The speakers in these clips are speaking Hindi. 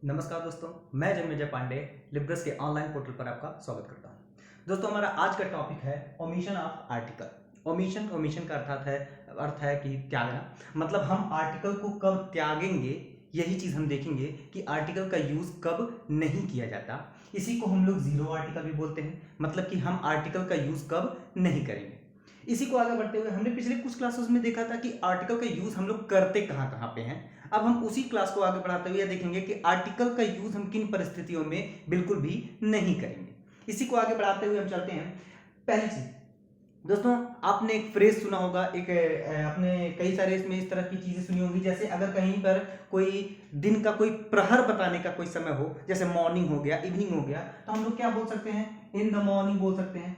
नमस्कार दोस्तों, मैं जन्मेजय पांडे लिब्रस के ऑनलाइन पोर्टल पर आपका स्वागत करता हूं। दोस्तों, हमारा आज का टॉपिक है ओमिशन ऑफ आर्टिकल। ओमिशन का अर्थ है कि त्यागना। मतलब हम आर्टिकल को कब त्यागेंगे, यही चीज हम देखेंगे कि आर्टिकल का यूज कब नहीं किया जाता। इसी को हम लोग जीरो आर्टिकल भी बोलते हैं, मतलब कि हम आर्टिकल का यूज कब नहीं करेंगे। इसी को आगे बढ़ते हुए हमने पिछले कुछ क्लासेस में देखा था कि आर्टिकल का यूज हम लोग करते कहाँ कहाँ पे हैं। अब हम उसी क्लास को आगे बढ़ाते हुए देखेंगे कि आर्टिकल का यूज हम किन परिस्थितियों में बिल्कुल भी नहीं करेंगे। इसी को आगे बढ़ाते हुए हम चलते हैं। पहली चीज दोस्तों, आपने एक फ्रेज सुना होगा, आपने कई सारे इसमें इस तरह की चीजें सुनी होंगी। जैसे अगर कहीं पर कोई दिन का कोई प्रहर बताने का कोई समय हो, जैसे मॉर्निंग हो गया, इवनिंग हो गया, तो हम लोग क्या बोल सकते हैं? इन द मॉर्निंग बोल सकते हैं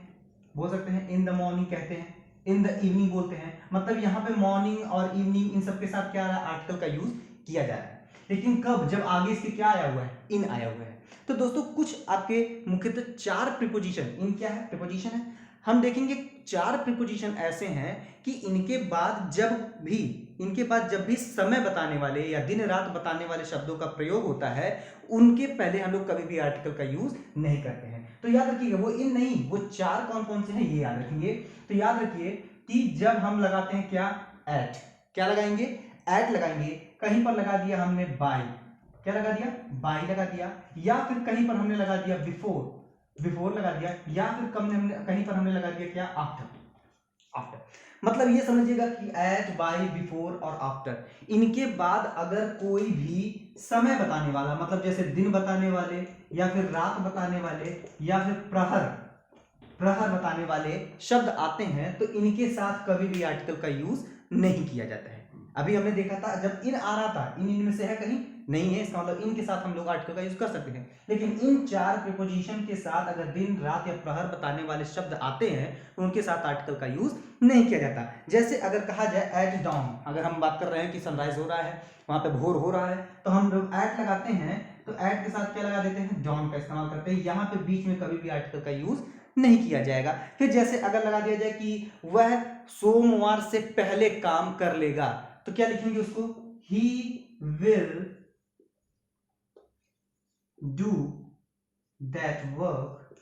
इन द मॉर्निंग कहते हैं, इन द इवनिंग बोलते हैं। मतलब यहाँ पे मॉर्निंग और इवनिंग इन सब के साथ क्या रहा है? आर्टिकल का यूज किया जा रहा है। लेकिन कब? जब आगे इसके क्या आया हुआ है? इन आया हुआ है। तो दोस्तों, कुछ आपके मुख्यतः चार प्रीपोजिशन, इन क्या है? प्रीपोजिशन है। हम देखेंगे चार प्रीपोजिशन ऐसे हैं कि इनके बाद जब भी समय बताने वाले या दिन रात बताने वाले शब्दों का प्रयोग होता है, उनके पहले हम लोग कभी भी आर्टिकल का यूज नहीं करते हैं। तो याद रखिएगा, वो इन नहीं, वो चार कौन कौन से हैं ये याद रखेंगे। तो याद रखिए कि जब हम लगाते हैं क्या? एट। क्या लगाएंगे? एट लगाएंगे। कहीं पर लगा दिया हमने बाय। क्या लगा दिया? बाय लगा दिया। या फिर कहीं पर हमने लगा दिया बिफोर लगा दिया। या फिर कहीं पर हमने लगा दिया क्या? आफ्टर। मतलब ये समझिएगा कि एट, बाय, बिफोर और आफ्टर, इनके बाद अगर कोई भी समय बताने वाला, मतलब जैसे दिन बताने वाले या फिर रात बताने वाले या फिर प्रहर बताने वाले शब्द आते हैं, तो इनके साथ कभी भी आर्टिकल का यूज नहीं किया जाता है। अभी हमने देखा था जब इन आ रहा था, इन इनमें से है कहीं नहीं है, इसका मतलब इनके साथ हम लोग आर्टिकल का यूज कर सकते हैं। लेकिन इन चार प्रीपोजिशन के साथ अगर दिन रात या प्रहर बताने वाले शब्द आते हैं, उनके साथ आर्टिकल का यूज नहीं किया जाता। जैसे अगर कहा जाए एट डाउन, अगर हम बात कर रहे हैं कि सनराइज हो रहा है, वहां पे भोर हो रहा है, तो हम लोग एट लगाते हैं, तो एट के साथ क्या लगा देते हैं? डाउन का इस्तेमाल करते हैं। यहाँ पे बीच में कभी भी आर्टिकल का यूज नहीं किया जाएगा। फिर जैसे अगर लगा दिया जाए कि वह सोमवार से पहले काम कर लेगा, तो क्या लिखेंगे उसको? He will do that work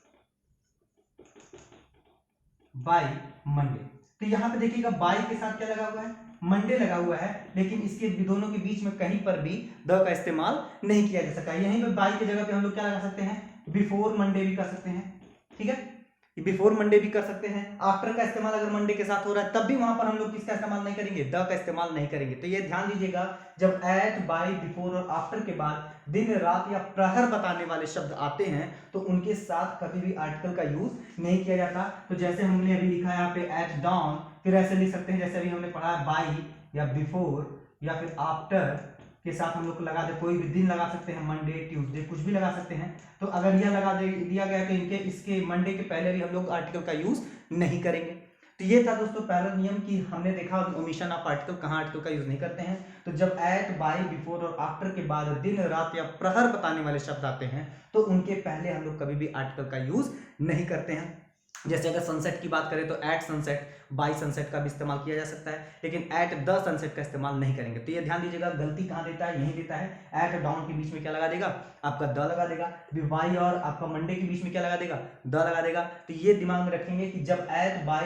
by Monday. तो यहां पे देखिएगा बाय के साथ क्या लगा हुआ है? मंडे लगा हुआ है, लेकिन इसके दोनों के बीच में कहीं पर भी द का इस्तेमाल नहीं किया जा सकता। यहीं पे बाय की जगह पे हम लोग क्या लगा सकते हैं? बिफोर मंडे भी कर सकते हैं। ठीक है, बिफोर मंडे भी कर सकते हैं। आफ्टर का इस्तेमाल अगर मंडे के साथ हो रहा है, तब भी वहां पर हम लोग किसका इस्तेमाल नहीं करेंगे? द का इस्तेमाल नहीं करेंगे। तो ये ध्यान दीजिएगा, जब एट, बाय, बिफोर और आफ्टर के बाद दिन रात या प्रहर बताने वाले शब्द आते हैं, तो उनके साथ कभी भी आर्टिकल का यूज नहीं किया जाता। तो जैसे हमने अभी लिखा है यहाँ पे एट डाउन, फिर ऐसे लिख सकते हैं जैसे अभी हमने पढ़ा है बाय या बिफोर या फिर आफ्टर के साथ हम लोग लगा दे, कोई भी दिन लगा सकते हैं, मंडे, ट्यूसडे, कुछ भी लगा सकते हैं। तो अगर यह लगा दिया गया तो इसके मंडे के पहले भी हम लोग आर्टिकल का यूज नहीं करेंगे। तो ये था दोस्तों पहला नियम कि हमने देखा ओमिशन ऑफ आर्टिकल, कहाँ आर्टिकल का यूज नहीं करते हैं। तो जब एट, बाय, बिफोर और आफ्टर के बाद दिन रात या प्रहर बताने वाले शब्द आते हैं, तो उनके पहले हम लोग कभी भी आर्टिकल का यूज नहीं करते हैं। जैसे अगर सनसेट की बात करें तो एट सनसेट, बाय सनसेट का भी इस्तेमाल किया जा सकता है, लेकिन एट द सनसेट का इस्तेमाल नहीं करेंगे। तो ये ध्यान दीजिएगा, गलती कहाँ देता है? यही देता है। एट डाउन के बीच में क्या लगा देगा? आपका द लगा देगा। बाय और आपका मंडे के बीच में क्या लगा देगा? द लगा देगा। तो ये दिमाग में रखेंगे कि जब एट, बाय,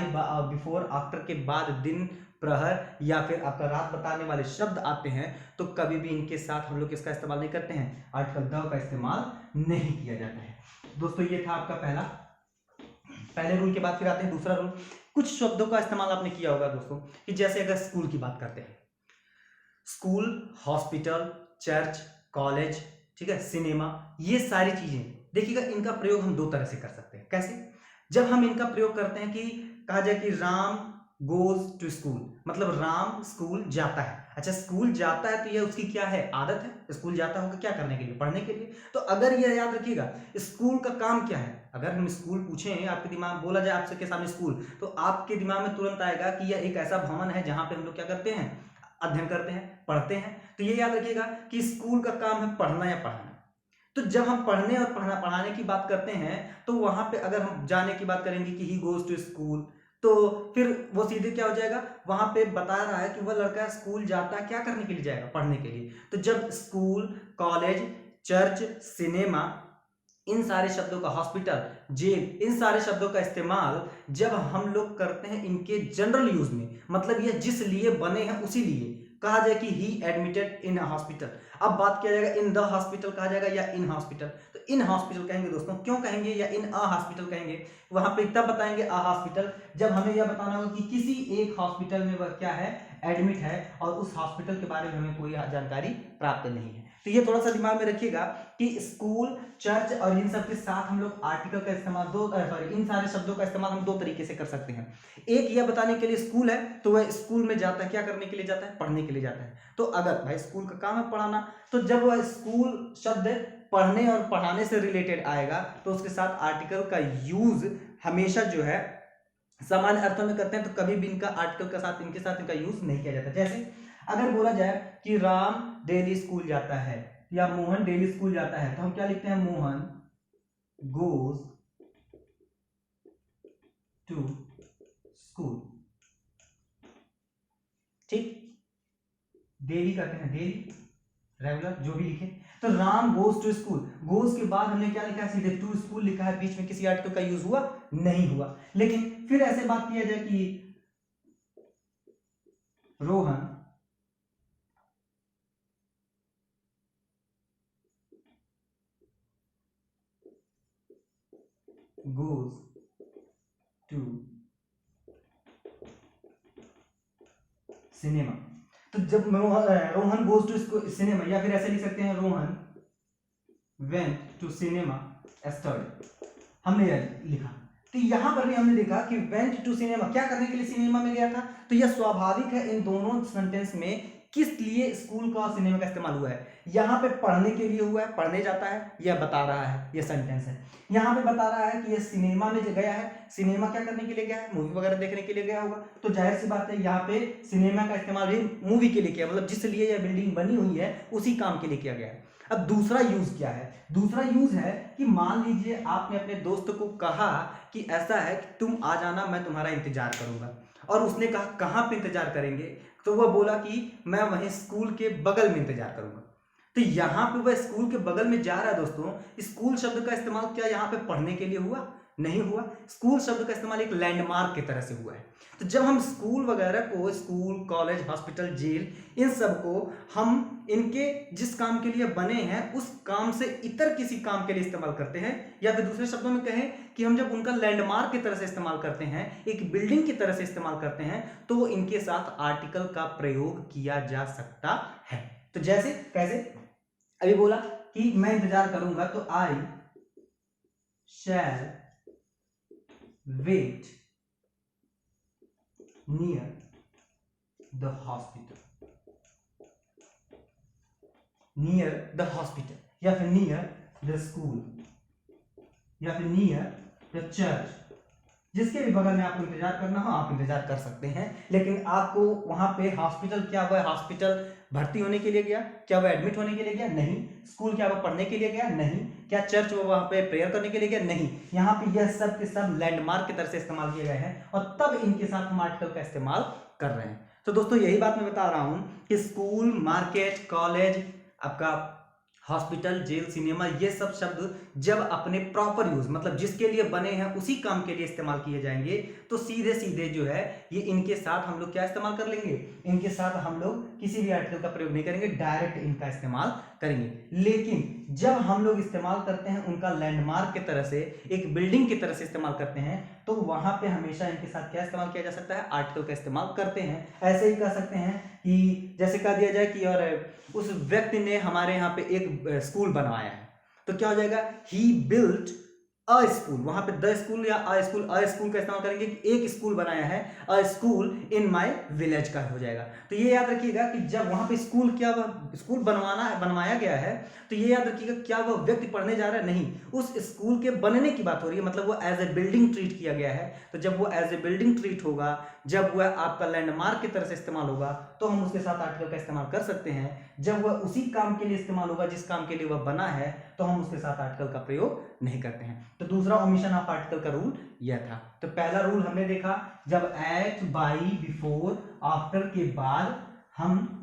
बिफोर, आफ्टर के बाद दिन, प्रहर या फिर आपका रात बताने वाले शब्द आते हैं, तो कभी भी इनके साथ हम लोग इसका इस्तेमाल नहीं करते हैं, आर्टिकल द का इस्तेमाल नहीं किया जाता है। दोस्तों, ये था आपका पहले रूल के बाद फिर आते हैं दूसरा रूल। कुछ शब्दों का इस्तेमाल आपने किया होगा दोस्तों, कि जैसे अगर स्कूल की बात करते हैं, स्कूल, हॉस्पिटल, चर्च, कॉलेज, ठीक है, सिनेमा, ये सारी चीजें देखिएगा, इनका प्रयोग हम दो तरह से कर सकते हैं। कैसे? जब हम इनका प्रयोग करते हैं कि कहा जाए कि राम गोज टू स्कूल, मतलब राम स्कूल जाता है। अच्छा, स्कूल जाता है तो यह उसकी क्या है? आदत है। स्कूल जाता होगा क्या करने के लिए? पढ़ने के लिए। तो अगर यह याद रखिएगा, स्कूल का काम क्या है? अगर हम स्कूल पूछें, आपके दिमाग बोला जाए आपसे के सामने स्कूल, तो आपके दिमाग में तुरंत आएगा कि यह एक ऐसा भवन है जहां पे हम लोग क्या करते हैं? अध्ययन करते हैं, पढ़ते हैं। तो ये याद रखिएगा कि स्कूल का काम है पढ़ना या पढ़ाना। तो जब हम पढ़ने और पढ़ाने की बात करते हैं, तो वहां पे अगर हम जाने की बात करेंगे कि ही गोज टू स्कूल, तो फिर वो सीधे क्या हो जाएगा? वहां पे बता रहा है कि वह लड़का स्कूल जाता है, क्या करने के लिए जाएगा? पढ़ने के लिए। तो जब स्कूल, कॉलेज, चर्च, सिनेमा, इन सारे शब्दों का, हॉस्पिटल, जेल, इन सारे शब्दों का इस्तेमाल जब हम लोग करते हैं इनके जनरल यूज में, मतलब ये जिस लिए बने हैं उसी लिए कहा जाए कि ही एडमिटेड इन हॉस्पिटल। अब बात किया जाएगा इन द हॉस्पिटल कहा जाएगा या इन हॉस्पिटल, तो इन हॉस्पिटल कहेंगे दोस्तों। क्यों कहेंगे या इन अ हॉस्पिटल कहेंगे, वहां पे तब बताएंगे अ हॉस्पिटल जब हमें यह बताना होगा कि किसी एक हॉस्पिटल में वह क्या है, एडमिट है, और उस हॉस्पिटल के बारे में हमें कोई जानकारी प्राप्त नहीं है। तो ये थोड़ा सा दिमाग में रखिएगा कि स्कूल, चर्च और इन सब के साथ हम लोग आर्टिकल का इस्तेमाल इन सारे शब्दों का इस्तेमाल हम दो तरीके से कर सकते हैं। एक यह बताने के लिए स्कूल है तो वह स्कूल में जाता है, क्या करने के लिए जाता है, पढ़ने के लिए जाता है। तो अगर भाई स्कूल का काम है पढ़ाना, तो जब वह स्कूल शब्द पढ़ने और पढ़ाने से रिलेटेड आएगा तो उसके साथ आर्टिकल का यूज हमेशा जो है सामान्य अर्थों में करते हैं, तो कभी भी इनका आर्टिकल के साथ इनका यूज नहीं किया जाता। जैसे अगर बोला जाए कि राम डेली स्कूल जाता है या मोहन डेली स्कूल जाता है, तो हम क्या लिखते हैं, मोहन गोज टू स्कूल। ठीक, डेली करते हैं, डेली, रेगुलर, जो भी लिखे। तो Ram goes to school, goes के बाद हमने क्या लिखा है, सीधे टू स्कूल लिखा है, बीच में किसी आर्टिकल का यूज हुआ नहीं हुआ। लेकिन फिर ऐसे बात किया जाए कि रोहन goes to सिनेमा, तो जब रोहन गोज टू सिनेमा, या फिर ऐसे लिख सकते हैं Rohan went to cinema yesterday, हमने यह लिखा। तो यहां पर भी हमने देखा कि वेंट टू सिनेमा, क्या करने के लिए सिनेमा में गया था। तो यह स्वाभाविक है इन दोनों सेंटेंस में किस लिए स्कूल का और सिनेमा का इस्तेमाल हुआ है। यहां पे पढ़ने के लिए हुआ है, पढ़ने जाता है, यह बता रहा है, यह सेंटेंस है। यहां पे बता रहा है कि यह सिनेमा में गया है, सिनेमा क्या करने के लिए गया है, मूवी वगैरह देखने के लिए गया होगा। तो जाहिर सी बात है यहाँ पे सिनेमा का इस्तेमाल भी मूवी के लिए किया, मतलब जिस लिए यह बिल्डिंग बनी हुई है उसी काम के लिए किया गया है। अब दूसरा यूज क्या है, दूसरा यूज है कि मान लीजिए आपने अपने दोस्त को कहा कि ऐसा है कि तुम आ जाना, मैं तुम्हारा इंतजार करूंगा, और उसने कहा कहां पे इंतजार करेंगे, तो वह बोला कि मैं वहीं स्कूल के बगल में इंतजार करूंगा। तो यहां पे वह स्कूल के बगल में जा रहा है दोस्तों। स्कूल शब्द का इस्तेमाल क्या यहाँ पे पढ़ने के लिए हुआ, नहीं हुआ। स्कूल शब्द का इस्तेमाल एक लैंडमार्क की तरह से हुआ है। तो जब हम स्कूल वगैरह को, स्कूल, कॉलेज, हॉस्पिटल, जेल, इन सब को हम इनके जिस काम के लिए बने हैं उस काम से इतर किसी काम के लिए इस्तेमाल करते हैं, या फिर दूसरे शब्दों में कहें कि हम जब उनका लैंडमार्क की तरह से इस्तेमाल करते हैं, एक बिल्डिंग की तरह से इस्तेमाल करते हैं, तो इनके साथ आर्टिकल का प्रयोग किया जा सकता है। तो जैसे कैसे, अभी बोला कि मैं इंतजार करूंगा, तो I shall wait near the hospital, near the hospital, या फिर नियर द स्कूल, या फिर नियर द चर्च, जिसके भी बगल में आपको इंतजार करना हो आप इंतजार कर सकते हैं। लेकिन आपको वहां पे हॉस्पिटल, क्या वह हॉस्पिटल भर्ती होने के लिए गया, क्या वह एडमिट होने के लिए गया, नहीं। स्कूल क्या वह पढ़ने के लिए गया, नहीं। क्या चर्च वो वहां पे प्रेयर करने के लिए गया, नहीं। यहाँ पे यह सब के सब लैंडमार्क की तरह से इस्तेमाल किए गए हैं, और तब इनके साथ हम आर्टिकल का इस्तेमाल कर रहे हैं। तो दोस्तों यही बात मैं बता रहा हूं कि स्कूल, मार्केट, कॉलेज, आपका हॉस्पिटल, जेल, सिनेमा, ये सब शब्द जब अपने प्रॉपर यूज, मतलब जिसके लिए बने हैं उसी काम के लिए इस्तेमाल किए जाएंगे, तो सीधे सीधे जो है ये इनके साथ हम लोग क्या इस्तेमाल कर लेंगे, इनके साथ हम लोग किसी भी आर्टिकल का प्रयोग नहीं करेंगे, डायरेक्ट इनका इस्तेमाल करेंगे। लेकिन जब हम लोग इस्तेमाल करते हैं उनका लैंडमार्क की तरह से, एक बिल्डिंग की तरह से इस्तेमाल करते हैं, तो वहां पे हमेशा इनके साथ क्या इस्तेमाल किया जा सकता है, आर्टिकल का इस्तेमाल करते हैं। ऐसे ही कह सकते हैं कि जैसे कह दिया जाए कि और उस व्यक्ति ने हमारे यहाँ पे एक स्कूल बनवाया है, तो क्या हो जाएगा, ही बिल्ट अ स्कूल। वहां पे द स्कूल या अ स्कूल का इस्तेमाल करेंगे कि एक स्कूल बनाया है, अ स्कूल इन माय विलेज का हो जाएगा। तो ये याद रखिएगा कि जब वहां पे स्कूल, क्या वह स्कूल बनवाया गया है, तो ये याद रखिएगा क्या वह व्यक्ति पढ़ने जा रहा है, नहीं। उस स्कूल के बनने की बात हो रही है, मतलब वो एज ए बिल्डिंग ट्रीट किया गया है। तो जब वो एज ए बिल्डिंग ट्रीट होगा, जब वह आपका लैंडमार्क की तरह से इस्तेमाल होगा, तो हम उसके साथ आर्टिकल का इस्तेमाल कर सकते हैं। जब वह उसी काम के लिए इस्तेमाल होगा जिस काम के लिए वह बना है, तो हम उसके साथ आर्टिकल का प्रयोग नहीं करते हैं। तो दूसरा ओमिशन ऑफ आर्टिकल का रूल यह था। तो पहला रूल हमने देखा, जब एट, बाई, बिफोर, आफ्टर के बाद हम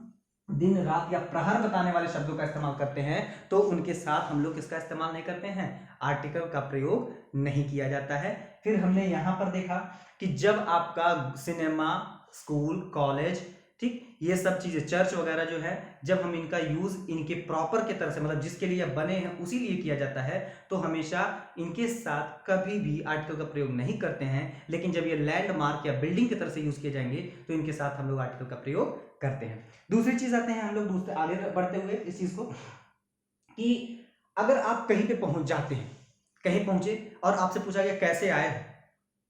दिन रात या प्रहर बताने वाले शब्दों का इस्तेमाल करते हैं तो उनके साथ हम लोग किसका इस्तेमाल नहीं करते हैं, आर्टिकल का प्रयोग नहीं किया जाता है। फिर हमने यहां पर देखा कि जब आपका सिनेमा, स्कूल, कॉलेज, ठीक, ये सब चीजें, चर्च वगैरह जो है, जब हम इनका यूज इनके प्रॉपर के तरह से, मतलब जिसके लिए बने हैं उसी लिए किया जाता है, तो हमेशा इनके साथ कभी भी आर्टिकल का प्रयोग नहीं करते हैं। लेकिन जब ये लैंडमार्क या बिल्डिंग की तरह से यूज किए जाएंगे तो इनके साथ हम लोग आर्टिकल का प्रयोग करते हैं। दूसरी चीज आते हैं हम लोग दूसरे आगे बढ़ते हुए इस चीज को, कि अगर आप कहीं पे पहुंच जाते हैं, कहीं पहुंचे और आपसे पूछा गया कैसे आए हो,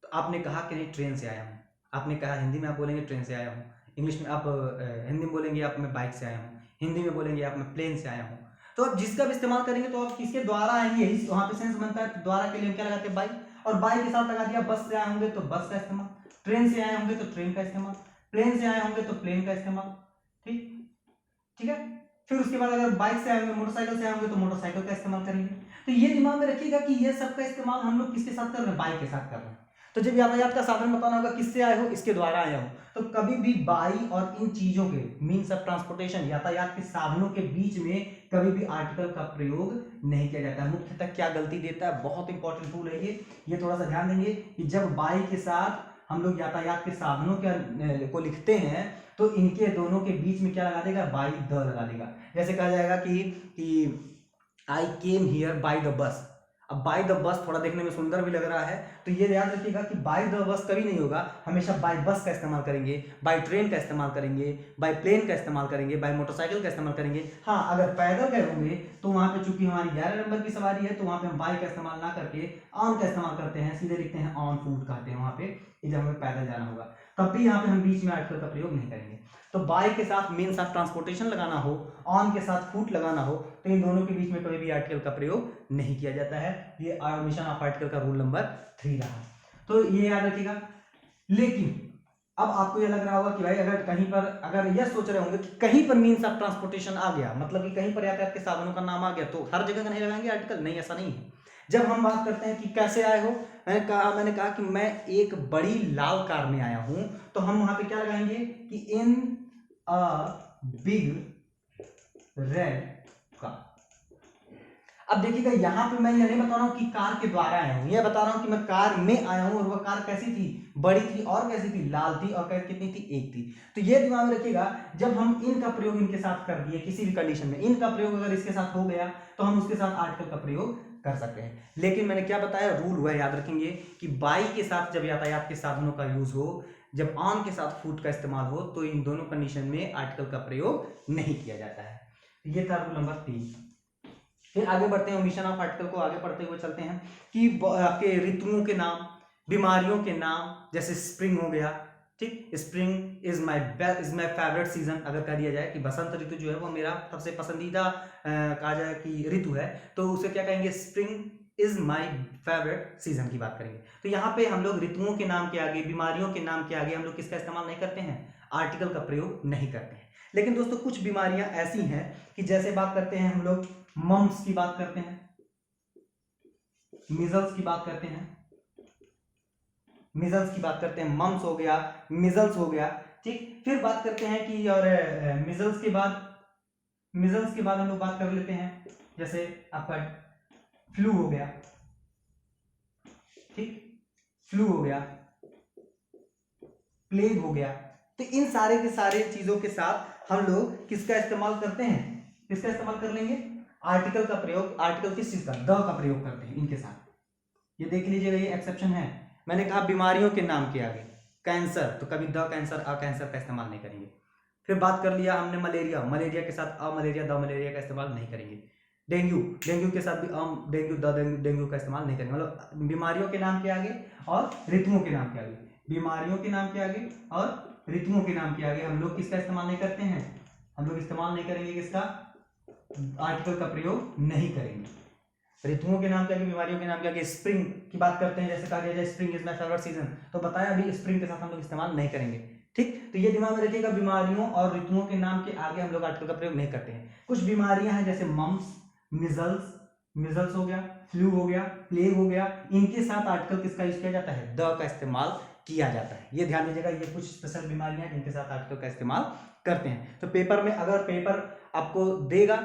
तो आपने कहा कि नहीं ट्रेन से आया हूं। आपने कहा, हिंदी में आप बोलेंगे ट्रेन से आया हूं, इंग्लिश में आप हिंदी में बोलेंगे आप मैं बाइक से आया हूं, हिंदी में बोलेंगे आप मैं प्लेन से आया हूं। तो आप जिसका भी इस्तेमाल करेंगे तो आप किसके द्वारा आएंगे, यही वहां पे सेंस बनता है। द्वारा के लिए हम क्या लगाते हैं, बाइक, और बाइक के साथ लगा दिया बस से आए होंगे तो बस का इस्तेमाल, ट्रेन से आए होंगे तो ट्रेन का इस्तेमाल, प्लेन से आए होंगे तो प्लेन का इस्तेमाल। ठीक ठीक है। फिर उसके बाद अगर बाइक से आए होंगे, मोटरसाइकिल से आए होंगे तो मोटरसाइकिल का इस्तेमाल करेंगे। तो ये दिमाग में रखिएगा कि ये सब का इस्तेमाल हम लोग किसके साथ कर रहे हैं, बाइक के साथ कर रहे हैं। तो जब यातायात का साधन बताना होगा किससे आए हो, इसके द्वारा आया हो, तो कभी भी बाई और इन चीजों के मीन्स ऑफ ट्रांसपोर्टेशन, यातायात के साधनों के बीच में कभी भी आर्टिकल का प्रयोग नहीं किया जाता है। मुख्यतः क्या गलती देता है, बहुत इंपॉर्टेंट रूल है ये थोड़ा सा ध्यान देंगे कि जब बाई के साथ हम लोग यातायात के साधनों के को लिखते हैं तो इनके दोनों के बीच में क्या लगा देगा, बाई द लगा देगा। जैसे कहा जाएगा कि I came here by the bus. अब बाय द बस थोड़ा देखने में सुंदर भी लग रहा है, तो ये याद रखिएगा कि बाय द बस कभी नहीं होगा, हमेशा बाय बस का इस्तेमाल करेंगे, बाय ट्रेन का इस्तेमाल करेंगे, बाय प्लेन का इस्तेमाल करेंगे, बाय मोटरसाइकिल का इस्तेमाल करेंगे। हाँ, अगर पैदल गए होंगे तो वहां पे चूंकि हमारी 11 नंबर की सवारी है तो वहां पे हम बाय का इस्तेमाल ना करके ऑन का इस्तेमाल करते हैं, सीधे लिखते हैं ऑन फूट कहते हैं वहां पे, जब हमें पैदल जाना होगा तब भी यहाँ पे हम बीच में आर्टिकल का प्रयोग नहीं करेंगे। तो बाय के साथ मीन्स ऑफ ट्रांसपोर्टेशन लगाना हो, ऑन के साथ फूट लगाना हो, तो इन दोनों के बीच में कभी भी आर्टिकल का प्रयोग नहीं किया जाता है। ये ओमिशन ऑफ आर्टिकल का रूल नंबर 3 रहा, तो ये याद रखिएगा। लेकिन अब आपको ये लग रहा होगा कि भाई अगर कहीं पर, अगर यह सोच रहे होंगे कि कहीं पर मीन्स ऑफ ट्रांसपोर्टेशन आ गया, मतलब कि कहीं पर यातायात के साधनों का नाम आ गया तो हर जगह नहीं लगाएंगे आर्टिकल, नहीं, ऐसा नहीं है। जब हम बात करते हैं कि कैसे आए हो, मैंने कहा कि मैं एक बड़ी लाल कार में आया हूं, तो हम वहां पे क्या लगाएंगे कि इन अ बिग रेड कार। अब देखिएगा यहां पे मैं ये नहीं बता रहा हूं कि कार के द्वारा आया हूं, ये बता रहा हूं कि मैं कार में आया हूं और वह कार कैसी थी, बड़ी थी, और कैसी थी, लाल थी, और कितनी थी, एक थी। तो ये दिमाग में रखिएगा, जब हम इनका प्रयोग इनके साथ कर दिए किसी भी कंडीशन में, इनका प्रयोग अगर इसके साथ हो गया तो हम उसके साथ आर्टिकल का प्रयोग कर सकते हैं। लेकिन मैंने क्या बताया, रूल हुआ याद रखेंगे कि बाई के साथ जब यातायात के साधनों का यूज हो, जब ऑन के साथ फूट का इस्तेमाल हो, तो इन दोनों कंडीशन में आर्टिकल का प्रयोग नहीं किया जाता है। ये था रूल नंबर 3। फिर आगे बढ़ते हैं, ओमिशन ऑफ आर्टिकल को आगे पढ़ते हुए चलते हैं कि आपके ऋतुओं के नाम, बीमारियों के नाम, जैसे स्प्रिंग हो गया, ठीक, spring is my favourite season. अगर कह दिया जाए कि बसंत ऋतु जो है वो मेरा सबसे पसंदीदा कहा जाए कि ऋतु है, तो उसे क्या कहेंगे, spring is my favourite season की बात करेंगे। तो यहाँ पे हम लोग ऋतुओं के नाम के आगे, बीमारियों के नाम के आगे हम लोग किसका इस्तेमाल नहीं करते हैं, आर्टिकल का प्रयोग नहीं करते हैं। लेकिन दोस्तों कुछ बीमारियां ऐसी हैं कि जैसे बात करते हैं हम लोग मम्स की बात करते हैं, मिजल्स की बात करते हैं, मिजल्स की बात करते हैं, मम्स हो गया, मिजल्स हो गया, ठीक। फिर बात करते हैं कि और मिजल्स के बाद हम लोग बात कर लेते हैं जैसे आपका फ्लू हो गया, ठीक, फ्लू हो गया, प्लेग हो गया। तो इन सारे के सारे चीजों के साथ हम लोग किसका इस्तेमाल करते हैं, किसका इस्तेमाल कर लेंगे, आर्टिकल का प्रयोग। आर्टिकल किस चीज का, द का प्रयोग करते हैं इनके साथ। ये देख लीजिएगा, ये एक्सेप्शन है। मैंने कहा बीमारियों के नाम के आगे कैंसर, तो कभी द कैंसर, अ कैंसर का इस्तेमाल नहीं करेंगे। फिर बात कर लिया हमने मलेरिया, मलेरिया के साथ अ मलेरिया, द मलेरिया का इस्तेमाल नहीं करेंगे। डेंगू, डेंगू के साथ भी डेंगू, द डेंगू का इस्तेमाल नहीं करेंगे। मतलब बीमारियों के नाम के आगे और ऋतुओं के नाम के आगे, बीमारियों के नाम के आगे और ऋतुओं के नाम के आगे हम लोग किसका इस्तेमाल नहीं करते हैं, हम लोग इस्तेमाल नहीं करेंगे किसका, आर्टिकल का प्रयोग नहीं करेंगे। ऋतुओं के नाम के आगे, बीमारियों के नाम के आगे स्प्रिंग की बात करते हैं, जैसे कहा गया जाए spring is my favourite season, तो बताया अभी स्प्रिंग के साथ हम लोग इस्तेमाल नहीं करेंगे, ठीक। तो ये दिमाग में रखिएगा, बीमारियों और ऋतुओं के नाम के आगे हम लोग आर्टिकल का प्रयोग नहीं करते हैं। कुछ बीमारियां हैं जैसे मम्स, मिजल्स हो गया, फ्लू हो गया, प्लेग हो गया, इनके साथ आर्टिकल किसका यूज किया जाता है, द का इस्तेमाल किया जाता है। ये ध्यान दीजिएगा, ये कुछ स्पेशल बीमारियां जिनके साथ आर्टिकल का इस्तेमाल करते हैं। तो पेपर में अगर पेपर आपको देगा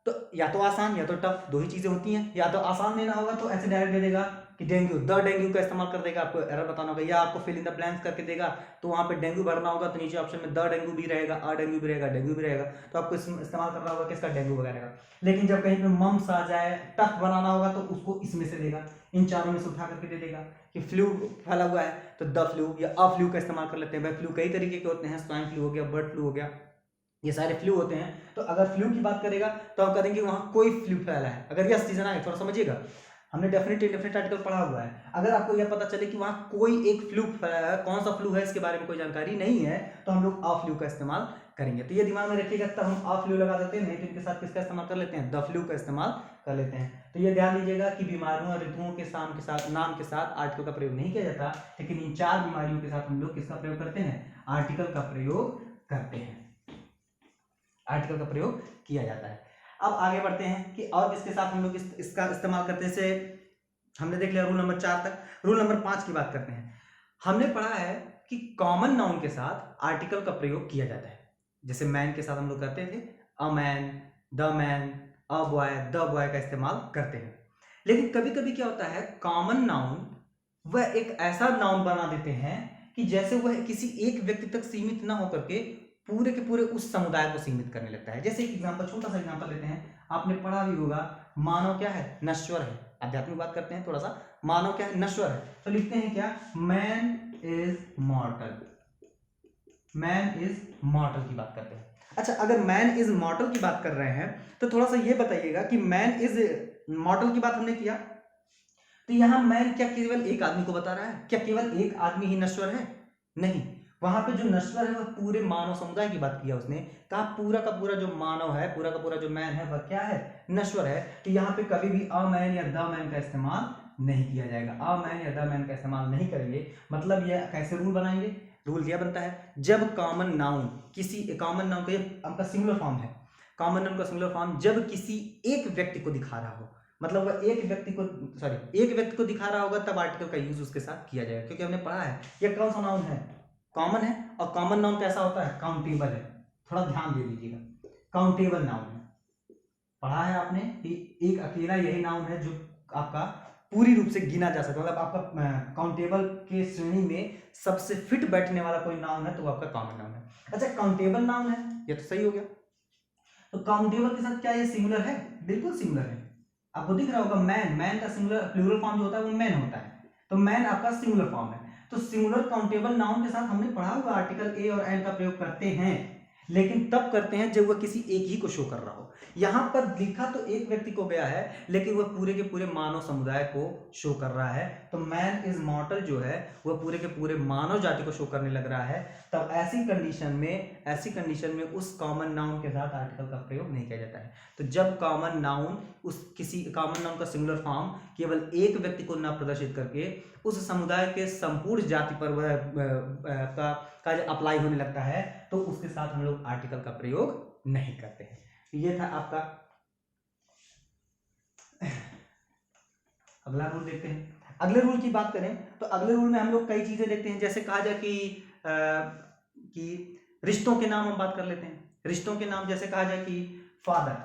तो या तो आसान या तो टफ, दो ही चीजें होती हैं। या तो आसान देना होगा तो ऐसे डायरेक्ट दे देगा कि डेंगू, द डेंगू का इस्तेमाल कर देगा, आपको एरर बताना होगा, या आपको फिल इन द ब्लैंक्स करके देगा तो वहां पे डेंगू भरना होगा, तो नीचे ऑप्शन में द डेंगू भी रहेगा, अ डेंगू भी रहेगा, डेंगू भी रहेगा, तो आपको इस्तेमाल करना होगा किसका, डेंगू वगैरह का। लेकिन जब कहीं पे मम्स आ जाए, टफ बनाना होगा तो उसको इसमें से देगा, इन चारों में से उठा करके दे देगा। कि फ्लू फैला हुआ है तो द फ्लू या अ फ्लू का इस्तेमाल कर लेते हैं। भाई फ्लू कई तरीके के होते हैं, स्वाइन फ्लू हो गया, बर्ड फ्लू हो गया, ये सारे फ्लू होते हैं। तो अगर फ्लू की बात करेगा तो हम करेंगे वहां कोई फ्लू फैला है, अगर यह सीजन आए, थोड़ा समझिएगा, हमने डेफिनेट इंडेफिनिट आर्टिकल पढ़ा हुआ है। अगर आपको यह पता चले कि वहां कोई एक फ्लू फैला है, कौन सा फ्लू है इसके बारे में कोई जानकारी नहीं है, तो हम लोग अ फ्लू का इस्तेमाल करेंगे। तो ये दिमाग में रखिएगा, तब हम अ फ्लू लगा देते हैं, नहीं तो इनके साथ किसका इस्तेमाल कर लेते हैं, द फ्लू का इस्तेमाल कर लेते हैं। तो ये ध्यान दीजिएगा कि बीमारियों और ऋतुओं के नाम के साथ आर्टिकल का प्रयोग नहीं किया जाता, लेकिन इन चार बीमारियों के साथ हम लोग किसका प्रयोग करते हैं, आर्टिकल का प्रयोग करते हैं, आर्टिकल का प्रयोग किया जाता है। अब आगे बढ़ते हैं कि और किसके साथ हम लोग इसका इस्तेमाल करते हैं। जैसे हमने देख लिया रूल नंबर 4 तक, रूल नंबर 5 की बात करते हैं। हमने पढ़ा है कि कॉमन नाउन के साथ आर्टिकल का प्रयोग किया जाता है। जैसे मैन के साथ हम लोग करते थे a man, the man, a boy, the boy का इस्तेमाल करते हैं। लेकिन कभी कभी क्या होता है, कॉमन नाउन वह एक ऐसा नाउन बना देते हैं कि जैसे वह किसी एक व्यक्ति तक सीमित ना होकर के पूरे के पूरे उस समुदाय को सीमित करने लगता है। जैसे एक एग्जांपल, छोटा सा एग्जांपल लेते हैं, आपने पढ़ा भी होगा, मानव क्या है, नश्वर है। आध्यात्मिक बात करते हैं थोड़ा सा, मानव क्या है, नश्वर है। तो लिखते हैं क्या, मैन इज मॉर्टल, मैन इज मॉर्टल की बात करते हैं। अच्छा, अगर मैन इज मॉर्टल की बात कर रहे हैं तो थोड़ा सा ये बताइएगा कि मैन इज मॉर्टल की बात हमने किया, तो यहां मैन क्या केवल एक आदमी को बता रहा है, क्या केवल एक आदमी ही नश्वर है, नहीं, वहां पे जो नश्वर है वह पूरे मानव समुदाय की बात किया उसने, कहा पूरा का पूरा जो मानव है, पूरा का पूरा जो मैन है वह क्या है, नश्वर है। तो यहाँ पे कभी भी अ मैन या द मैन का इस्तेमाल नहीं किया जाएगा, अ मैन या द मैन का इस्तेमाल नहीं करेंगे। मतलब यह कैसे रूल बनाएंगे, रूल यह बनता है, जब कॉमन नाउन किसी कॉमन नाउन का आपका सिंगुलर फॉर्म है, कॉमन नाउन का सिंगुलर फॉर्म जब किसी एक व्यक्ति को दिखा रहा हो, मतलब वह एक व्यक्ति को दिखा रहा होगा, तब आर्टिकल का यूज उसके साथ किया जाएगा। क्योंकि हमने पढ़ा है यह कौन सा नाउन है, कॉमन है, और कॉमन नाउन कैसा होता है, काउंटेबल है। थोड़ा ध्यान दे दीजिएगा, काउंटेबल नाउन है, पढ़ा है आपने कि एक अकेला यही नाउन है जो आपका पूरी रूप से गिना जा सकता है, मतलब आपका काउंटेबल के श्रेणी में सबसे फिट बैठने वाला कोई नाउन है तो वो आपका कॉमन नाउन है। अच्छा, काउंटेबल नाउन है, ये तो सही हो गया। तो काउंटेबल के साथ क्या ये सिंगुलर है, बिल्कुल सिंगुलर है। आपको दिख रहा होगा मैन, मैन का सिंगुलर प्लूरल फॉर्म जो होता है वो मैन होता है, तो मैन आपका सिंगुलर फॉर्म है। तो सिंगुलर काउंटेबल नाउन के साथ हमने पढ़ा हुआ आर्टिकल ए और एन का प्रयोग करते हैं, लेकिन तब करते हैं जब वह किसी एक ही को शो कर रहा हो। यहां पर लिखा तो एक व्यक्ति को गया है, लेकिन वह पूरे के पूरे मानव समुदाय को शो कर रहा है। तो मैन इज मॉर्टल जो है वह पूरे के पूरे मानव जाति को शो करने लग रहा है। तब ऐसी कंडीशन में उस कॉमन नाउन के साथ आर्टिकल का प्रयोग नहीं किया जाता है। तो जब कॉमन नाउन किसी कॉमन नाउन का सिंगुलर फॉर्म केवल एक व्यक्ति को न प्रदर्शित करके उस समुदाय के संपूर्ण जाति पर वह का अप्लाई होने लगता है, तो उसके साथ हम लोग आर्टिकल का प्रयोग नहीं करते हैं। ये था आपका। अगला रूल देखते हैं। अगले रूल की बात करें तो अगले रूल में हम लोग कई चीजें देखते हैं। जैसे कहा जाए कि रिश्तों के नाम हम बात कर लेते हैं। रिश्तों के नाम जैसे कहा जाए कि फादर,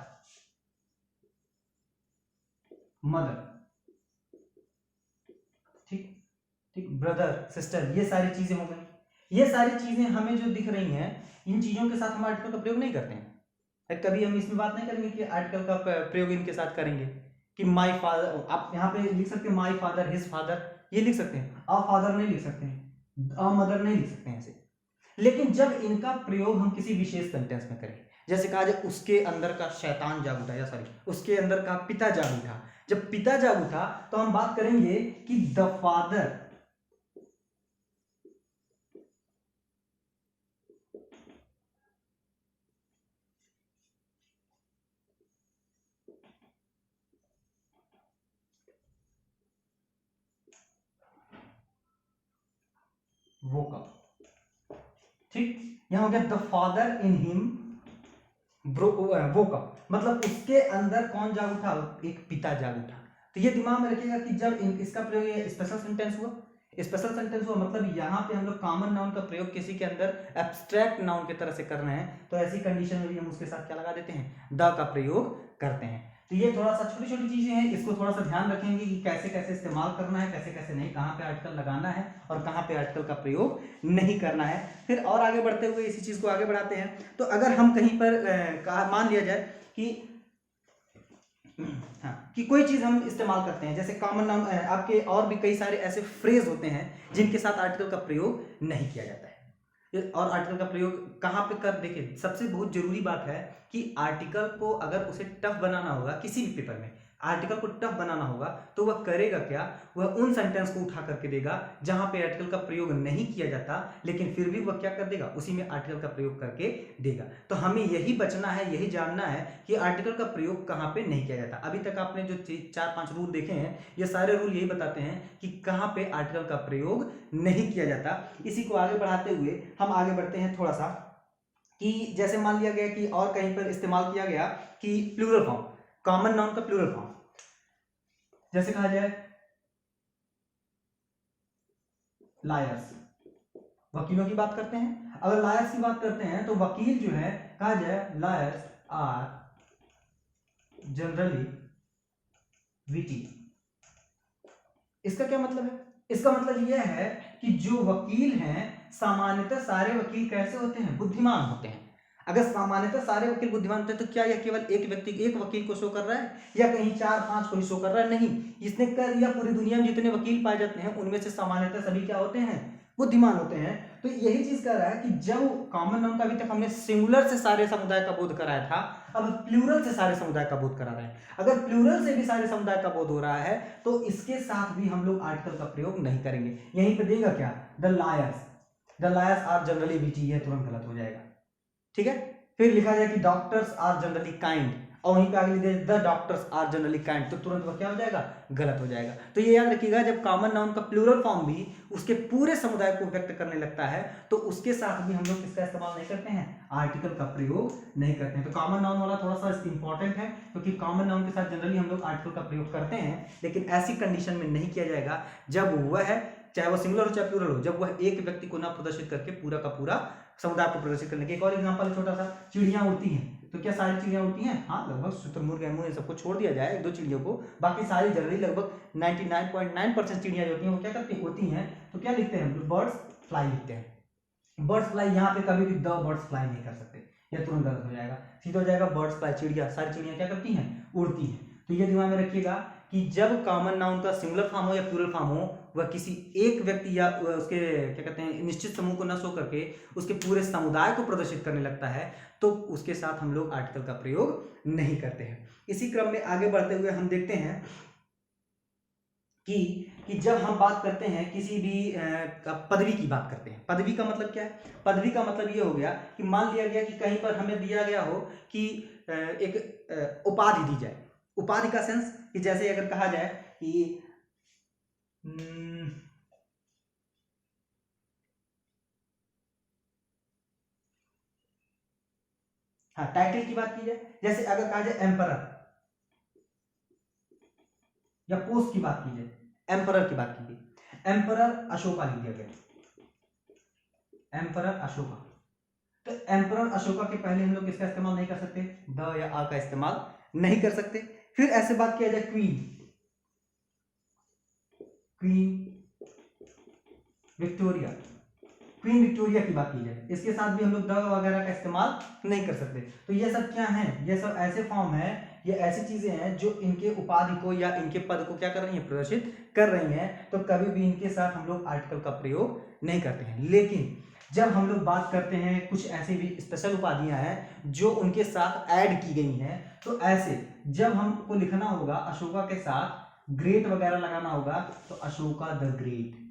मदर, ठीक ठीक, ब्रदर, सिस्टर, ये सारी चीजें हो गई। ये सारी चीजें हमें जो दिख रही हैं, इन चीजों के साथ हम आर्टिकल का प्रयोग नहीं करते हैं। कभी हम इसमें बात नहीं करेंगे कि आर्टिकल का प्रयोग इनके साथ करेंगे कि माय फादर, आप यहाँ पे लिख सकते हैं माय फादर, हिज फादर, ये लिख सकते हैं। अ फादर नहीं लिख सकते हैं, अ मदर नहीं लिख सकते हैं ऐसे। लेकिन जब इनका प्रयोग हम किसी विशेष सेंटेंस में करें, जैसे कहा जाए उसके अंदर का शैतान जाग उठा, या सॉरी उसके अंदर का पिता जाग उठा, जब पिता जाग उठा तो हम बात करेंगे कि द फादर woke up, ठीक, यहां हो गया the father in him woke up, मतलब उसके अंदर कौन जाग उठा, एक पिता जाग उठा। तो ये दिमाग में रखिएगा कि जब इसका प्रयोग स्पेशल सेंटेंस हुआ, स्पेशल सेंटेंस हुआ मतलब यहाँ पे हम लोग कॉमन नाउन का प्रयोग किसी के अंदर एब्स्ट्रैक्ट नाउन की तरह से कर रहे हैं, तो ऐसी कंडीशन में भी हम उसके साथ क्या लगा देते हैं, द का प्रयोग करते हैं। तो ये थोड़ा सा छोटी छोटी चीजें हैं, इसको थोड़ा सा ध्यान रखेंगे कि कैसे कैसे इस्तेमाल करना है, कैसे कैसे नहीं, कहाँ पे आर्टिकल लगाना है और कहाँ पे आर्टिकल का प्रयोग नहीं करना है। फिर और आगे बढ़ते हुए इसी चीज को आगे बढ़ाते हैं। तो अगर हम कहीं पर मान लिया जाए कि हाँ, कि कोई चीज हम इस्तेमाल करते हैं, जैसे कॉमन नाउन, आपके और भी कई सारे ऐसे फ्रेज होते हैं जिनके साथ आर्टिकल का प्रयोग नहीं किया जाता है। और आर्टिकल का प्रयोग कहाँ पे कर, देखिए सबसे बहुत जरूरी बात है कि आर्टिकल को अगर उसे टफ बनाना होगा, किसी भी पेपर में आर्टिकल को टफ बनाना होगा, तो वह करेगा क्या, वह उन सेंटेंस को उठा करके देगा जहां पे आर्टिकल का प्रयोग नहीं किया जाता, लेकिन फिर भी वह क्या कर देगा, उसी में आर्टिकल का प्रयोग करके देगा। तो हमें यही बचना है, यही जानना है कि आर्टिकल का प्रयोग कहाँ पे नहीं किया जाता। अभी तक आपने जो 4-5 रूल देखे हैं, ये सारे रूल यही बताते हैं कि कहाँ पे आर्टिकल का प्रयोग नहीं किया जाता। इसी को आगे बढ़ाते हुए हम आगे बढ़ते हैं थोड़ा सा, कि जैसे मान लिया गया कि और कहीं पर इस्तेमाल किया गया कि प्लूरल फॉर्म, कॉमन नाउन का प्लूरल फॉर्म, जैसे कहा जाए लायर्स, वकीलों की बात करते हैं। अगर लायर्स की बात करते हैं तो वकील जो है, कहा जाए लायर्स आर जनरली विटी। इसका क्या मतलब है, इसका मतलब यह है कि जो वकील हैं, सामान्यतः सारे वकील कैसे होते हैं, बुद्धिमान होते हैं। अगर सामान्यतः सारे वकील बुद्धिमान होते हैं तो क्या यह केवल एक व्यक्ति, एक वकील को शो कर रहा है या कहीं 4-5 को ही शो कर रहा है, नहीं, इसने कर दिया पूरी दुनिया में जितने वकील पाए जाते हैं उनमें से सामान्यतः सभी क्या होते हैं, बुद्धिमान होते हैं। तो यही चीज कर रहा है कि जब कॉमन नाउन का अभी तक हमने सिंगुलर से सारे समुदाय का बोध कराया था, अब प्लूरल से सारे समुदाय का बोध करा रहे हैं। अगर प्लूरल से भी सारे समुदाय का बोध हो रहा है तो इसके साथ भी हम लोग आर्टिकल का प्रयोग नहीं करेंगे। यहीं पे देगा क्या, the liars are generally witty, ये तुरंत गलत हो जाएगा, ठीक है। फिर लिखा जाए कि डॉक्टर्स आर जनरली काइंड, और वहीं पे आगे लिख दे the doctors are generally kind, तो तुरंत वो क्या हो जाएगा, गलत हो जाएगा। तो ये याद रखिएगा, जब कॉमन नाउन का प्लूरल फॉर्म भी उसके पूरे समुदाय को व्यक्त करने लगता है तो उसके साथ भी हम लोग किसका इस्तेमाल नहीं करते हैं, आर्टिकल का प्रयोग नहीं करते हैं। तो कॉमन नाउन वाला थोड़ा सा इंपॉर्टेंट है, क्योंकि कॉमन नाउन के साथ जनरली हम लोग आर्टिकल का प्रयोग करते हैं, लेकिन ऐसी कंडीशन में नहीं किया जाएगा जब वह है, चाहे वह सिंगुलर हो चाहे प्लूरल हो, जब वह एक व्यक्ति को ना प्रदर्शित करके पूरा का पूरा समुदाय को प्रदर्शित करने के। एक और एग्जांपल छोटा सा, चिड़ियां उड़ती हैं, तो क्या सारी चिड़ियां उड़ती हैं, हाँ लगभग शुतुरमुर्ग एमू इन सबको छोड़ दिया जाए, 1-2 चिड़ियों को, बाकी सारी जनरली लगभग 99.9% चिड़ियां जो होती हैं वो क्या करती होती हैं, तो क्या लिखते हैं, बर्ड्स फ्लाई लिखते हैं। बर्ड्स फ्लाई, यहाँ पे कभी भी द बर्ड्स फ्लाई नहीं कर सकते, यह तुरंत गलत हो जाएगा, सीधा हो जाएगा बर्ड्स फ्लाई, चिड़िया, सारी चिड़ियां क्या करती हैं, उड़ती हैं। तो ये दिमाग में रखिएगा कि जब कॉमन नाउन का सिंगुलर फॉर्म हो या प्लूरल फॉर्म हो, वह किसी एक व्यक्ति या उसके क्या कहते हैं निश्चित समूह को न शो करके उसके पूरे समुदाय को प्रदर्शित करने लगता है, तो उसके साथ हम लोग आर्टिकल का प्रयोग नहीं करते हैं। इसी क्रम में आगे बढ़ते हुए हम देखते हैं कि जब हम बात करते हैं किसी भी पदवी की बात करते हैं, पदवी का मतलब क्या है, पदवी का मतलब ये हो गया कि मान लिया गया कि कहीं पर हमें दिया गया हो कि एक उपाधि दी जाए। उपाधि का सेंस कि जैसे अगर कहा जाए कि हाँ, टाइटल की बात की जाए, जैसे अगर कहा जाए एम्परर, या पोस्ट की बात की जाए, एम्परर की बात कीजिए, एम्परर अशोका लिख दिया गया, एम्परर अशोका। तो एम्परर अशोका के पहले हम लोग किसका इस्तेमाल नहीं कर सकते, द या आ का इस्तेमाल नहीं कर सकते। फिर ऐसे बात किया जाए क्वीन विक्टोरिया, क्वीन विक्टोरिया की बात की जाए, इसके साथ भी हम लोग द वगैरह का इस्तेमाल नहीं कर सकते। तो ये सब क्या है, ये सब ऐसे फॉर्म है, ये ऐसी चीजें हैं जो इनके उपाधि को या इनके पद को क्या कर रही हैं, प्रदर्शित कर रही हैं। तो कभी भी इनके साथ हम लोग आर्टिकल का प्रयोग नहीं करते हैं। लेकिन जब हम लोग बात करते हैं कुछ ऐसी भी स्पेशल उपाधियां हैं जो उनके साथ ऐड की गई हैं, तो ऐसे जब हमको लिखना होगा अशोका के साथ ग्रेट वगैरह लगाना होगा, तो अशोका द ग्रेट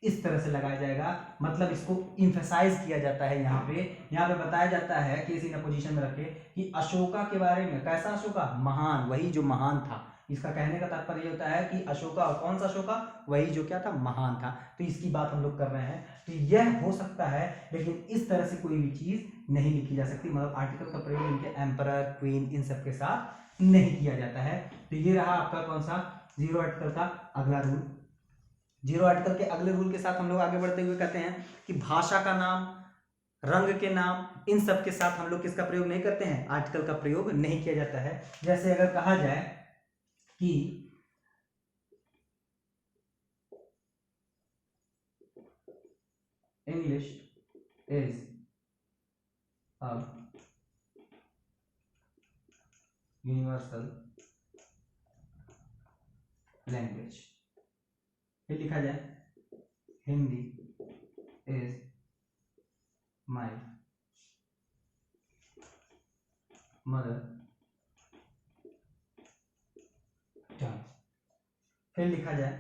इस तरह से लगाया जाएगा। मतलब इसको इम्फेसाइज किया जाता है, यहाँ पे बताया जाता है कि इसी पोजीशन में रखे कि अशोका के बारे में, कैसा अशोका, महान, वही जो महान था। इसका कहने का तात्पर्य ये होता है कि अशोका, और कौन सा अशोका, वही जो क्या था, महान था। तो इसकी बात हम लोग कर रहे हैं। तो यह हो सकता है, लेकिन इस तरह से कोई भी चीज नहीं लिखी जा सकती। मतलब आर्टिकल का प्रयोग इनके एम्परर, क्वीन, इन सब के साथ नहीं किया जाता है। तो ये रहा आपका कौन सा, जीरो आर्टिकल का अगला रूल। जीरो आर्टिकल के अगले रूल के साथ हम लोग आगे बढ़ते हुए कहते हैं कि भाषा का नाम, रंग के नाम, इन सब के साथ हम लोग किसका प्रयोग नहीं करते हैं, आर्टिकल का प्रयोग नहीं किया जाता है। जैसे अगर कहा जाए कि English is a universal language, फिर लिखा जाए Hindi is my mother tongue, फिर लिखा जाए,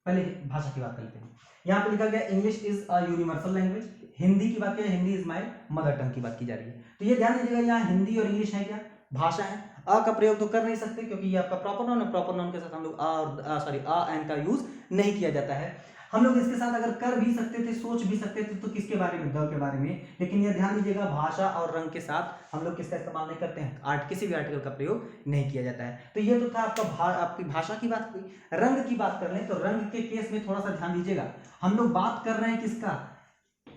पहले भाषा की बात कर लेते हैं। यहाँ पे लिखा गया English is a universal language, Hindi की बात की, Hindi is my mother tongue की बात की जा रही है। तो ये ध्यान दीजिएगा, यहाँ हिंदी और इंग्लिश है क्या, भाषा है। अ का प्रयोग तो कर नहीं सकते क्योंकि ये आपका प्रॉपर नाउन है, प्रॉपर नाउन के साथ हम लोग अ एन का यूज नहीं किया जाता है। हम लोग इसके साथ अगर कर भी सकते थे, सोच भी सकते थे, तो किसके बारे में, द के बारे में। लेकिन ये ध्यान दीजिएगा, भाषा और रंग के साथ हम लोग किसका इस्तेमाल नहीं करते हैं, किसी भी आर्टिकल का प्रयोग नहीं किया जाता है। तो ये तो था आपका आपकी भाषा की बात हुई। रंग की बात कर लें तो रंग के केस में थोड़ा सा ध्यान दीजिएगा, हम लोग बात कर रहे हैं किसका,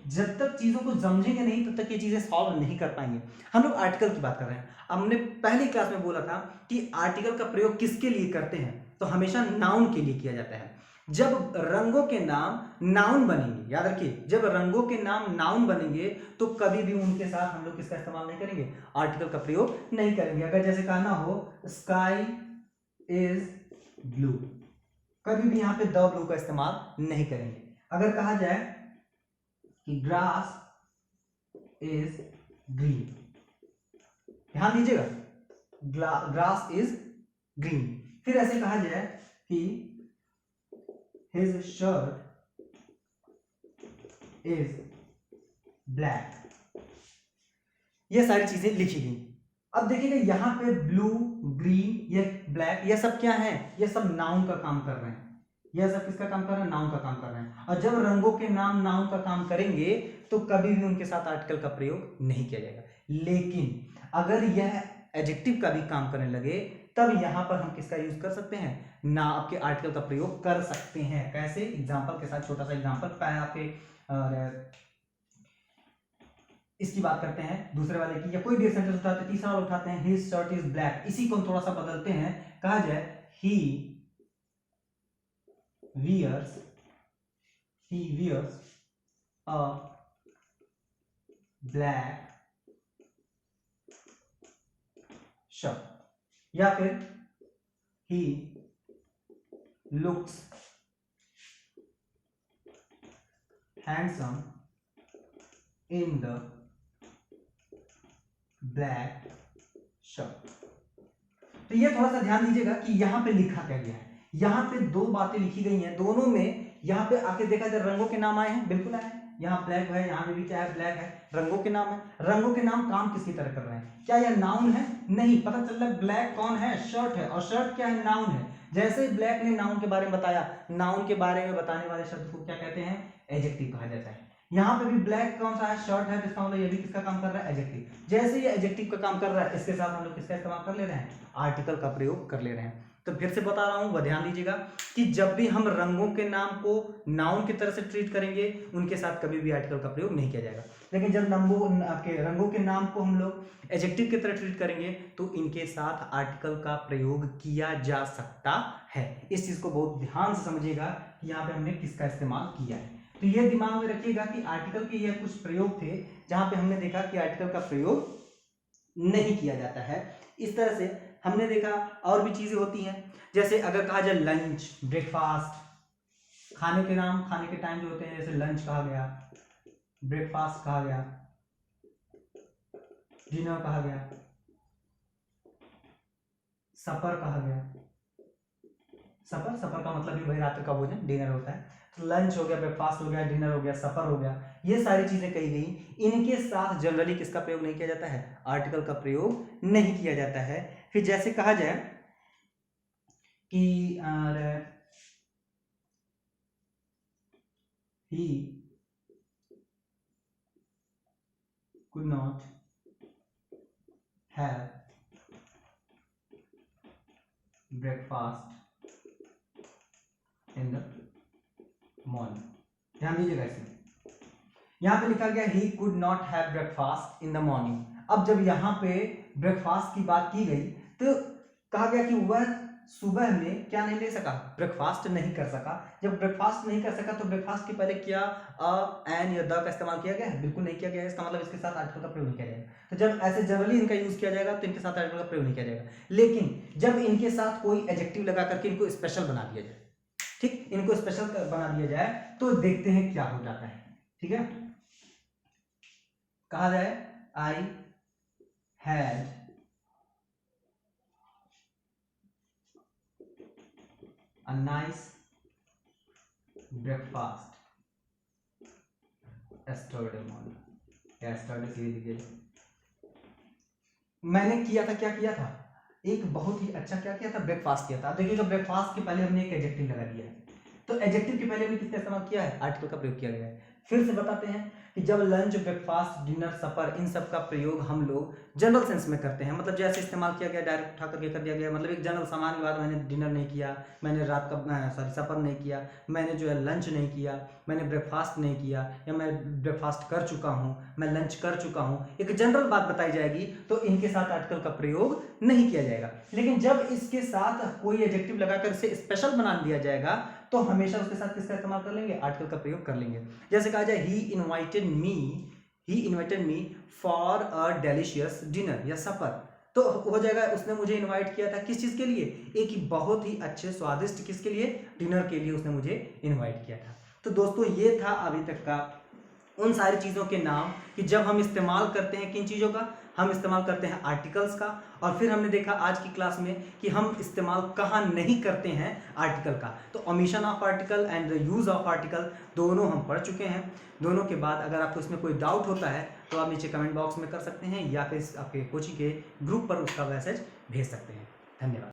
जब तक चीजों को समझेंगे नहीं तब तक ये चीजें सॉल्व नहीं कर पाएंगे। हम लोग आर्टिकल की बात कर रहे हैं। हमने पहली क्लास में बोला था कि आर्टिकल का प्रयोग किसके लिए करते हैं, तो हमेशा नाउन के लिए किया जाता है। जब रंगों के नाम नाउन बनेंगे, याद रखिए, जब रंगों के नाम नाउन बनेंगे तो कभी भी उनके साथ हम लोग किसका इस्तेमाल नहीं करेंगे, आर्टिकल का प्रयोग नहीं करेंगे। अगर जैसे कहना हो स्काई इज ब्लू, कभी भी यहां पे द ब्लू का इस्तेमाल नहीं करेंगे। अगर कहा जाए कि ग्रास इज ग्रीन, ध्यान दीजिएगा, ग्रास इज ग्रीन। फिर ऐसे कहा जाए कि his shirt is black, ये सारी चीजें लिखी गई। अब देखिएगा यहाँ पे ब्लू, ग्रीन, ये ब्लैक, ये सब क्या है, ये सब नाउन का काम कर रहे हैं। यह सब किसका काम कर रहे हैं, नाउन का काम कर रहे हैं। और जब रंगों के नाम नाउन का काम करेंगे तो कभी भी उनके साथ आर्टिकल का प्रयोग नहीं किया जाएगा। लेकिन अगर यह एडजेक्टिव का भी काम करने लगे तब यहां पर हम किसका यूज कर सकते हैं, ना आपके आर्टिकल का प्रयोग कर सकते हैं। कैसे, एग्जांपल के साथ, छोटा सा एग्जांपल आपके इसकी बात करते हैं, दूसरे वाले की, या कोई भी एक सेंटेंस उठाते हैं, तीसरा वाला उठाते हैं, हिज शर्ट इज ब्लैक, इसी को हम थोड़ा सा बदलते हैं, कहा जाए ही wears a black shirt, या फिर he looks handsome in the black shirt। तो ये थोड़ा सा ध्यान दीजिएगा कि यहां पे लिखा क्या गया है। यहाँ पे दो बातें लिखी गई हैं, दोनों में यहाँ पे आके देखा जाए रंगों के नाम आए हैं, बिल्कुल आए हैं। यहाँ ब्लैक है, यहाँ पे भी क्या है, ब्लैक है, रंगों के नाम है। रंगों के नाम काम किसकी तरह कर रहे हैं, क्या यह नाउन है, नहीं, पता चल रहा है ब्लैक कौन है, शर्ट है, और शर्ट क्या है, नाउन है। जैसे ही ब्लैक ने नाउन के बारे में बताया, नाउन के बारे में बताने वाले शब्द को क्या कहते हैं, एडजेक्टिव कहा जाता है। यहाँ पे भी ब्लैक कौन सा है, शर्ट है, जिसका मतलब ये भी किसका काम कर रहा है, एडजेक्टिव। जैसे ये एडजेक्टिव का काम कर रहा है, इसके साथ हम लोग किसका इस्तेमाल कर ले रहे हैं, आर्टिकल का प्रयोग कर ले रहे हैं। तो फिर से बता रहा हूं, वह ध्यान दीजिएगा कि जब भी हम रंगों के नाम को नाउन की तरह से ट्रीट करेंगे, उनके साथ कभी भी आर्टिकल का प्रयोग नहीं किया जाएगा। लेकिन जब आपके रंगों के नाम को हम लोग एडजेक्टिव की तरह ट्रीट करेंगे तो इनके साथ आर्टिकल का प्रयोग किया जा सकता है। इस चीज को बहुत ध्यान से समझिएगा कि यहाँ पे हमने किसका इस्तेमाल किया है। तो ये दिमाग में रखिएगा कि आर्टिकल के ये कुछ प्रयोग थे जहां पे हमने देखा कि आर्टिकल का प्रयोग नहीं किया जाता है। इस तरह से हमने देखा और भी चीजें होती हैं, जैसे अगर कहा जाए लंच, ब्रेकफास्ट, खाने के नाम, खाने के टाइम जो होते हैं, जैसे लंच कहा गया, ब्रेकफास्ट कहा गया, डिनर कहा गया, सपर कहा गया। सपर का मतलब भी वही रात्रि का भोजन, डिनर होता है। तो लंच हो गया, ब्रेकफास्ट हो गया, डिनर हो गया, सफर हो गया, ये सारी चीजें कही गई। इनके साथ जनरली किसका प्रयोग नहीं किया जाता है, आर्टिकल का प्रयोग नहीं किया जाता है। फिर जैसे कहा जाए कि he could not have breakfast in the morning. ध्यान दीजिएगा इसमें, यहाँ पे लिखा गया he could not have breakfast in the morning. अब जब यहाँ पे ब्रेकफास्ट की बात की गई तो कहा गया कि वह सुबह में क्या नहीं ले सका, ब्रेकफास्ट नहीं कर सका। जब ब्रेकफास्ट नहीं कर सका तो ब्रेकफास्ट के पहले क्या एन या द का इस्तेमाल किया गया है? बिल्कुल नहीं किया गया है। इसका मतलब इसके साथ आर्टिकल का प्रयोग नहीं किया जाएगा। तो जब ऐसे जनरली इनका यूज किया जाएगा तो इनके साथ आर्टिकल का प्रयोग नहीं किया जाएगा। लेकिन जब इनके साथ कोई एडजेक्टिव लगा करके इनको स्पेशल बना दिया जाए, ठीक, इनको स्पेशल बना दिया जाए तो देखते हैं क्या हो जाता है। ठीक है, कहा जाए I had a nice breakfast yesterday morning। yesterday सीधे लिखिए, मैंने किया था, क्या किया था, एक बहुत ही अच्छा क्या किया था, ब्रेकफास्ट किया था। देखिए, ब्रेकफास्ट के पहले हमने एक एडजेक्टिव लगा दिया है, तो एडजेक्टिव के पहले हमने किसका इस्तेमाल किया है, आर्टिकल का प्रयोग किया गया है। फिर से बताते हैं कि जब लंच, ब्रेकफास्ट, डिनर, सपर, इन सब का प्रयोग हम लोग जनरल सेंस में करते हैं, मतलब जैसे इस्तेमाल किया गया डायरेक्ट उठा करके कर दिया गया, मतलब एक जनरल सामान्य बात, मैंने डिनर नहीं किया, मैंने रात का सपर नहीं किया, मैंने जो है लंच नहीं किया, मैंने ब्रेकफास्ट नहीं किया, या मैं ब्रेकफास्ट कर चुका हूँ, मैं लंच कर चुका हूँ, एक जनरल बात बताई जाएगी तो इनके साथ आर्टिकल का प्रयोग नहीं किया जाएगा। लेकिन जब इसके साथ कोई एडजेक्टिव लगाकर इसे स्पेशल बना दिया जाएगा तो हमेशा उसके साथ किसका इस्तेमाल कर लेंगे, आर्टिकल का प्रयोग कर लेंगे। जैसे कहा जाए he invited me for a delicious dinner या सपर, तो हो जाएगा उसने मुझे इनवाइट किया था किस चीज के लिए, एक बहुत ही अच्छे स्वादिष्ट किसके लिए, डिनर के लिए उसने मुझे इनवाइट किया था। तो दोस्तों ये था अभी तक का उन सारी चीज़ों के नाम कि जब हम इस्तेमाल करते हैं किन चीज़ों का, हम इस्तेमाल करते हैं आर्टिकल्स का। और फिर हमने देखा आज की क्लास में कि हम इस्तेमाल कहाँ नहीं करते हैं आर्टिकल का। तो omission of article and the use of article दोनों हम पढ़ चुके हैं। दोनों के बाद अगर आपको इसमें कोई डाउट होता है तो आप नीचे कमेंट बॉक्स में कर सकते हैं या फिर आपके कोचिंग के ग्रुप पर उसका मैसेज भेज सकते हैं। धन्यवाद।